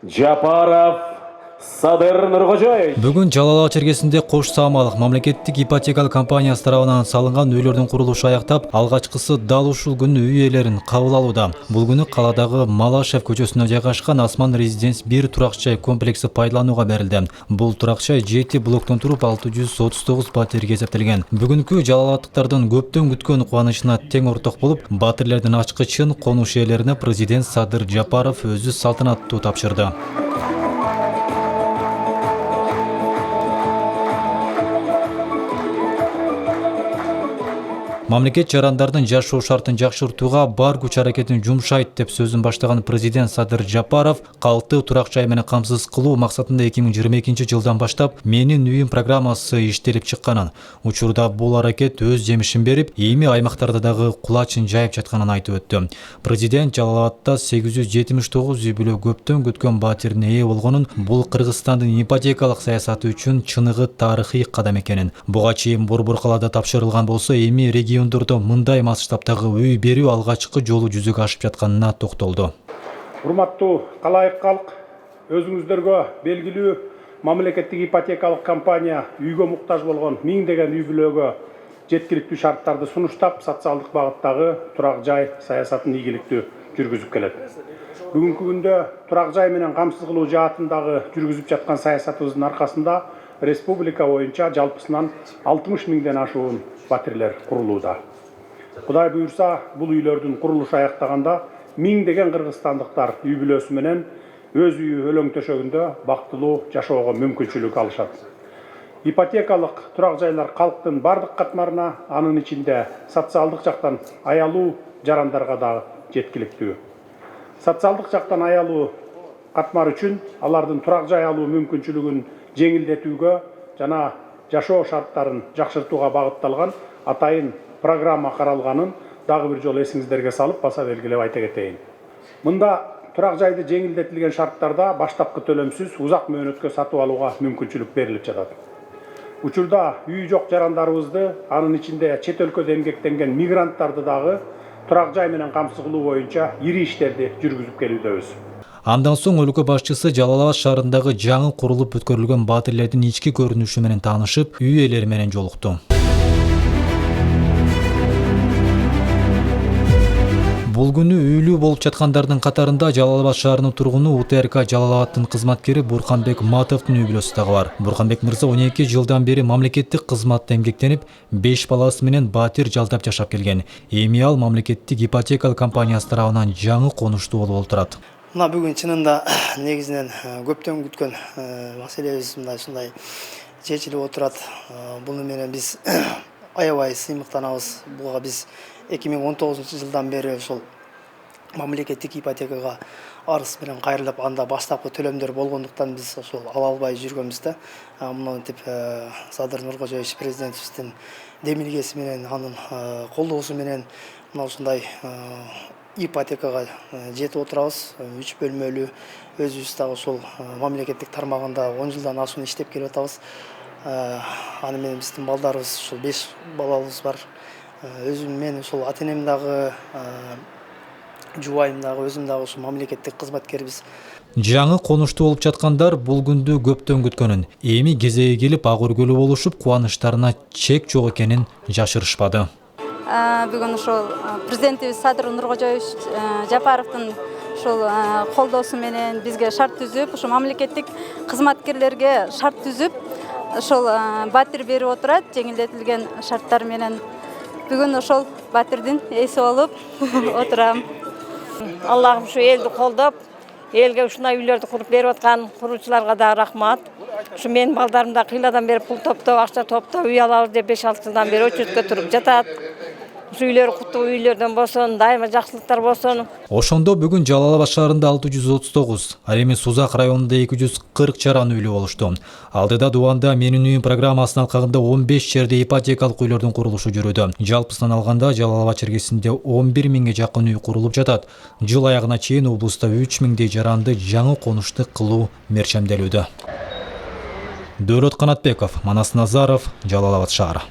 Жапаров Садыр Нуркожоевич. Бүгін Жалал чергесінде Кош Самалық мамлекеттик ипотекалык компаниясы тарабынан салынган үйлөрдүн курулушу аяктап, алгачкысы дал ушул күнү үй ээлерин кабыл алууда. Бул күнү каладагы Малашев көчөсүнө жайгашкан Асман Резиденс 1 турак жай комплекси пайдаланууга берилди. Бул турак жай 7 блоктон туруп 639 батирге эсептелген. Бүгүнкү жалалаттыктардын көптөн күткөн кубанычына тең орток болуп, батирлердин ачкычын конуш ээлерине президент Садыр Жапаров өзү салтанаттуу тапшырды. Мамлекет жарандардын жашоо шартын жакшыртууга бар күч аракетин жумшайт деп сөзүн баштаган президент Садыр Жапаров калкты турак жай менен камсыз кылуу максатында 2022 жылдан баштап Менин үйүм программасы иштелип чыкканын, учурда бул аракет өз жемишин берип, эми аймактарда дагы кулачын жайып жатканын айтып өттү. Президент Жалалатта 879 үй бүлө көптөн күткөн батирине ээ болгонун, бул Кыргызстандын ипотекалык саясаты үчүн чыныгы тарыхый кадам экенин, буга чейин борбор калаада тапшырылган болсо, эми региондордо мындай масштабтагы үй берүү алгачкы жолу жүзөгө ашып жатканына токтолду. Урматтуу калайык калк, өзүңүздөргө белгилүү мамлекеттик ипотекалык компания үйгө муктаж болгон миңдеген үй бүлөгө жеткиликтүү шарттарды сунуштап, социалдык багыттагы турак жай саясатын ийгиликтүү жүргүзүп келет. Бүгүнкү күндө турак жай менен камсыз кылуу жаатындагы жүргүзүп жаткан саясатыбыздын аркасында республика боюнча жалпысынан 60 миңден ашуун батирлер курулууда. Кудай буюрса, бул үйлөрдүн курулушу аяктаганда миңдеген кыргызстандыктар үй бүлөсү менен өз үйү өлөң төшөгүндө бактылуу жашоого мүмкүнчүлүк алышат. Ипотекалык турак жайлар калктын бардык катмарына, анын ичинде социалдык жактан аялуу жарандарга да жеткиликтүү. Социалдык жактан аялуу катмар үчүн алардын турак жай алуу мүмкүнчүлүгүн жеңилдетүүгө жана жашоо шарттарын жакшыртууга багытталган атайын программа каралганын дагы бир жолу эсиңиздерге салып, баса белгилеп айта кетейин. Мында турак жайды жеңилдетилген шарттарда баштапкы төлөмсүз узак мөөнөткө сатып алууга мүмкүнчүлүк берилип жатат. Учурда үй жок жарандарыбызды, анын ичинде чет өлкөдө эмгектенген мигранттарды дагы турак жай менен камсыз кылуу боюнча ири иштерди жүргүзүп келүүдөбүз. Андан соң өлкө башчысы Жалал Абад шаарындагы жаңы курулуп өткөрүлгөн батирлердин ички көрүнүшү менен таанышып, үй ээлери менен жолукту. Бул күнү үйлүү болуп жаткандардын катарында Жалал Абад шаарынын тургуну УТРК Жалал Абадтын кызматкери Бурканбек Матовдун үй бүлөсү дагы бар. Бурканбек мырза 12 жылдан бери мамлекеттик кызматта эмгектенип, 5 баласы менен батир жалдап жашап келген. Эми ал мамлекеттик ипотекалык компаниясы тарабынан жаңы конуштуу болуп отурат. Мына бүгүн чынында негизинен көптөн күткөн маселебиз ушундай чечилип отурат. Буну менен биз аябай сыймыктанабыз. Буга биз 2019 жылдан бери ошол мамлекеттик ипотекага арыз менен кайрылып, анда баштапкы төлөмдөр болгондуктан биз ошол ала албай жүргөнбүз да. Мынтип Садыр Нуркожоевич президентибиздин демилгеси менен, анын колдоосу менен мына ушундай ипотекага жетип отурабыз. 3 бөлмөлүү өзүбүз дагы ошол мамлекеттик тармагында 10 жылдан ашуун иштеп келип атабыз. Аны менен биздин балдарыбыз ошол 5 балабыз бар. Өзүм мен ошол ата-энем дагы, жубайым дагы, өзүм дагы ошол мамлекеттик кызматкербиз. Жаңы конуштуу болуп жаткандар бул күндү көптөн күткөнүн, эми кезеги келип ак өргөлүү болушуп, кубанычтарына чек жок экенин жашырышпады. Бүгүн ошол президентибиз Садыр Нуркожоевич Жапаровдун ошол колдоосу менен бизге шарт түзүп, ошол мамлекеттик кызматкерлерге шарт түзүп, ошол батир берип отурат, жеңилдетилген шарттар менен. Бүгүн ошол батирдин ээси болуп отурам. Аллахым ушу элди колдоп, элге ушундай үйлөрдү куруп берип аткан куруучуларга да рахмат. Ушу менин балдарым да кыйладан бери пул топтоп, акча топтоп, үй алабыз деп 5-6 жылдан бери очередке туруп жатат. Ушу үйлөр куттуу үйлөрдөн болсун, дайыма жакшылыктар болсун. Ошондо бүгүн Жалал Абад шаарында 639, ал эми Сузак районунда 240 жаран үйлүү болушту. Алдыда Дубанда Менин үйүм программасынын алкагында 15 жерде ипотекалык үйлөрдүн курулушу жүрүүдө. Жалпысынан алганда Жалал Абад чергесинде 11 миңге жакын үй курулуп жатат. Жыл аягына чейин облуста 3 миңдей жаранды жаңы конушту кылуу мерчемделүүдө. Дөөлөт Канатбеков, Манас Назаров, Жалал Абад шаары.